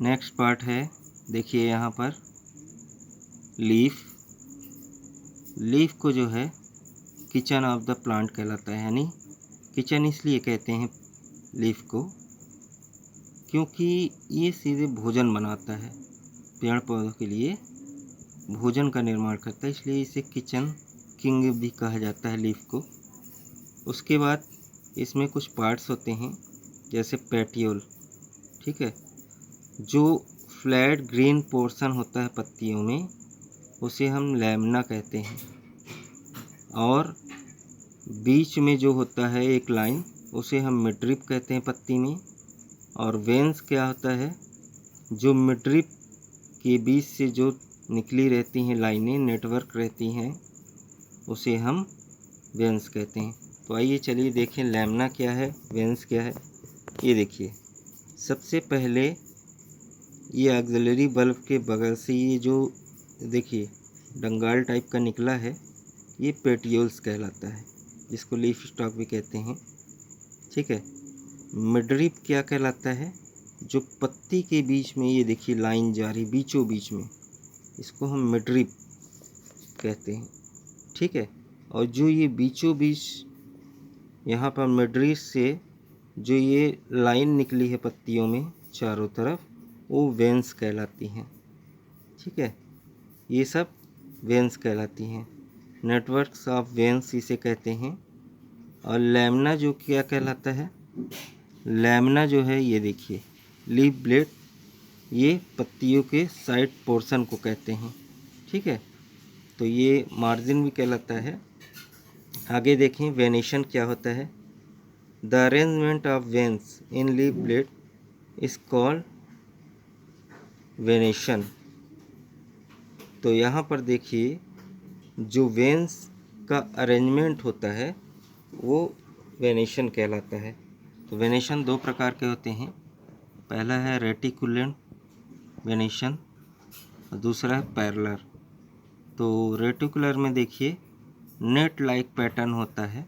Next part है, देखिए यहाँ पर लीफ। लीफ को जो है किचन ऑफ द प्लांट कहलाता है, यानी किचन इसलिए कहते हैं लीफ को क्योंकि ये सीधे भोजन बनाता है, पेड़ पौधों के लिए भोजन का निर्माण करता है, इसलिए इसे किचन किंग भी कहा जाता है लीफ को। उसके बाद इसमें कुछ पार्ट्स होते हैं जैसे पेटियोल, ठीक है, जो फ्लैट ग्रीन पोर्शन होता है पत्तियों में उसे हम लैमिना कहते हैं, और बीच में जो होता है एक लाइन उसे हम मिडरिप कहते हैं पत्ती में। और वेंस क्या होता है, जो मिडरिप के बीच से जो निकली रहती हैं लाइनें, नेटवर्क रहती हैं, उसे हम वेंस कहते हैं। तो आइए चलिए देखें लैमिना क्या है, वेंस क्या है। ये देखिए, सबसे पहले ये ऑक्सिलरी बल्ब के बगल से ये जो देखिए डंगाल टाइप का निकला है, ये पेटियोल्स कहलाता है, जिसको लीफ स्टॉक भी कहते हैं, ठीक है। मिडरिप क्या कहलाता है, जो पत्ती के बीच में ये देखिए लाइन जा रही बीचों बीच में, इसको हम मिडरिप कहते हैं, ठीक है। और जो ये बीचों बीच यहाँ पर मिडरिप से जो ये लाइन निकली है पत्तियों में चारों तरफ, वो वेंस कहलाती हैं, ठीक है। ये सब वेंस कहलाती हैं, नेटवर्क्स ऑफ वेंस इसे कहते हैं। और लैमिना जो क्या कहलाता है, लैमिना जो है ये देखिए लीफ ब्लेड, ये पत्तियों के साइड पोर्शन को कहते हैं, ठीक है। तो ये मार्जिन भी कहलाता है। आगे देखें वेनेशन क्या होता है। The arrangement of veins in leaf blade is called venation. तो यहाँ पर देखिए जो वेन्स का अरेंजमेंट होता है वो वेनेशन कहलाता है। तो वेनेशन दो प्रकार के होते हैं, पहला है रेटिकुलेंट वेनेशन और दूसरा है पैरेलल। तो रेटिकुलर में देखिए नेट लाइक पैटर्न होता है,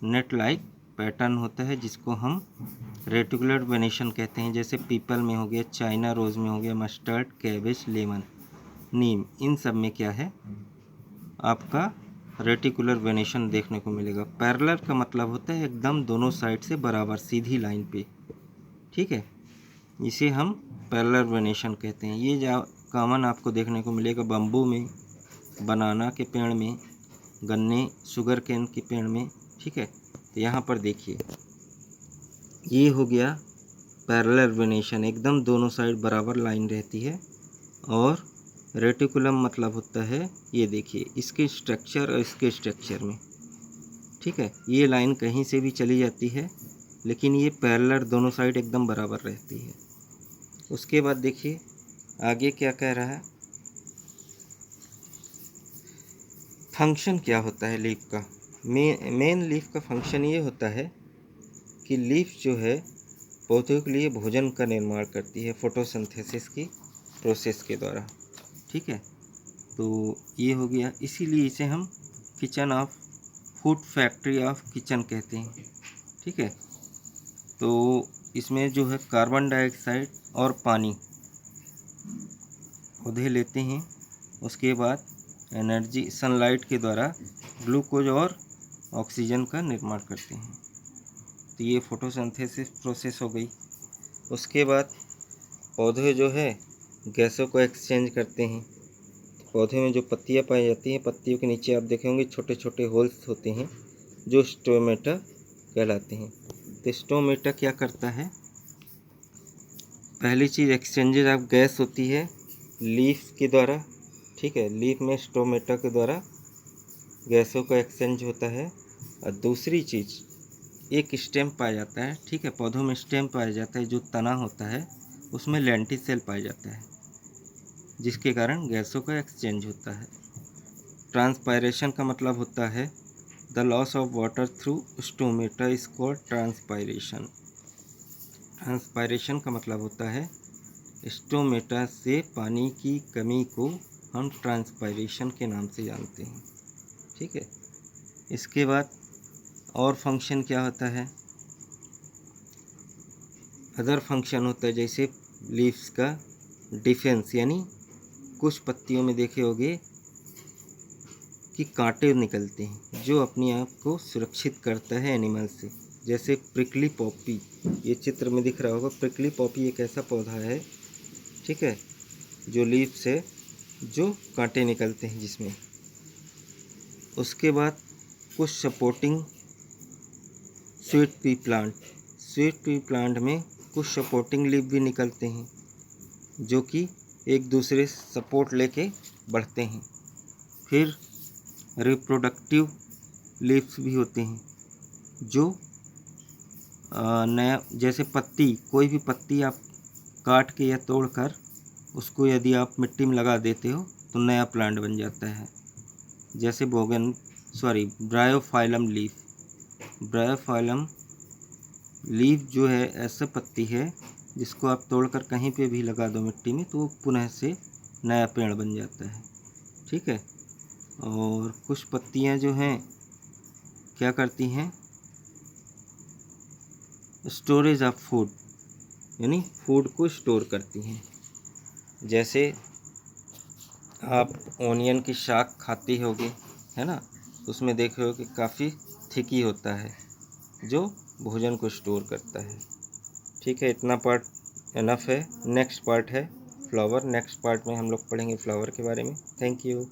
नेट लाइक पैटर्न होता है जिसको हम रेटिकुलर वेनेशन कहते हैं। जैसे पीपल में हो गया, चाइना रोज़ में हो गया, मस्टर्ड, कैबेज, लेमन, नीम, इन सब में क्या है आपका रेटिकुलर वेनेशन देखने को मिलेगा। पैरेलल का मतलब होता है एकदम दोनों साइड से बराबर सीधी लाइन पे, ठीक है, इसे हम पैरेलल वेनेशन कहते हैं। ये जो कॉमन आपको देखने को मिलेगा बम्बू में, बनाना के पेड़ में, गन्ने शुगर केन के पेड़ में, ठीक है। तो यहाँ पर देखिए ये हो गया पैरेलल वेनेशन, एकदम दोनों साइड बराबर लाइन रहती है। और रेटिकुलम मतलब होता है ये देखिए इसके स्ट्रक्चर और इसके स्ट्रक्चर में, ठीक है, ये लाइन कहीं से भी चली जाती है लेकिन ये पैरेलल दोनों साइड एकदम बराबर रहती है। उसके बाद देखिए आगे क्या कह रहा है, फंक्शन क्या होता है लीफ का। मेन लीफ का फंक्शन ये होता है कि लीफ जो है पौधों के लिए भोजन का निर्माण करती है फोटोसिंथेसिस की प्रोसेस के द्वारा, ठीक है। तो ये हो गया, इसीलिए इसे हम kitchen of food factory of kitchen कहते हैं, ठीक है। तो इसमें जो है कार्बन डाइऑक्साइड और पानी पौधे लेते हैं, उसके बाद एनर्जी सनलाइट के द्वारा ग्लूकोज और ऑक्सीजन का निर्माण करते हैं। तो ये फोटोसिंथेसिस प्रोसेस हो गई। उसके बाद पौधे जो है गैसों को एक्सचेंज करते हैं। पौधे में जो पत्तियां पाई जाती हैं, पत्तियों के नीचे आप देखेंगे छोटे छोटे होल्स होते हैं जो स्टोमेटा कहलाते हैं। तो स्टोमेटा क्या करता है, पहली चीज़ एक्सचेंजेज ऑफ गैस होती है लीफ के द्वारा, ठीक है, लीफ में स्टोमेटा के द्वारा गैसों का एक्सचेंज होता है। और दूसरी चीज़ एक स्टेम पाया जाता है, ठीक है, पौधों में स्टेम पाया जाता है, जो तना होता है उसमें लेंटिसेल पाया जाता है जिसके कारण गैसों का एक्सचेंज होता है। ट्रांसपायरेशन का मतलब होता है the loss of water through stomata is called transpiration. Transpiration का मतलब होता है स्टोमेटा से पानी की कमी को हम ट्रांसपायरेशन के नाम से जानते हैं, ठीक है। इसके बाद और फंक्शन क्या होता है, अदर फंक्शन होता है, जैसे लीव्स का डिफेंस, यानी कुछ पत्तियों में देखे होंगे कि कांटे निकलते हैं जो अपने आप को सुरक्षित करता है एनिमल से। जैसे प्रिकली पॉपी, ये चित्र में दिख रहा होगा। प्रिकली पॉपी एक ऐसा पौधा है, ठीक है, जो लीफ से जो कांटे निकलते हैं जिसमें। उसके बाद कुछ supporting sweet pea plant, sweet pea plant में कुछ सपोर्टिंग लीफ भी निकलते हैं जो कि एक दूसरे सपोर्ट लेके बढ़ते हैं। फिर रिप्रोडक्टिव लीव्स भी होते हैं जो नया, जैसे पत्ती, कोई भी पत्ती आप काट के या तोड़कर उसको यदि आप मिट्टी में लगा देते हो तो नया प्लांट बन जाता है। जैसे ब्रायोफाइलम लीफ। ब्रायोफाइलम लीफ जो है ऐसा पत्ती है जिसको आप तोड़कर कहीं पे भी लगा दो मिट्टी में तो वो पुनः से नया पेड़ बन जाता है, ठीक है। और कुछ पत्तियां जो हैं क्या करती हैं, स्टोरेज ऑफ फूड, यानी फूड को स्टोर करती हैं। जैसे आप ओनियन की शाक खाते होगे, है ना, उसमें देखे हो कि काफ़ी थिकी होता है जो भोजन को स्टोर करता है। ठीक है, इतना पार्ट इनफ है। नेक्स्ट पार्ट है फ्लावर। नेक्स्ट पार्ट में हम लोग पढ़ेंगे फ्लावर के बारे में। Thank you.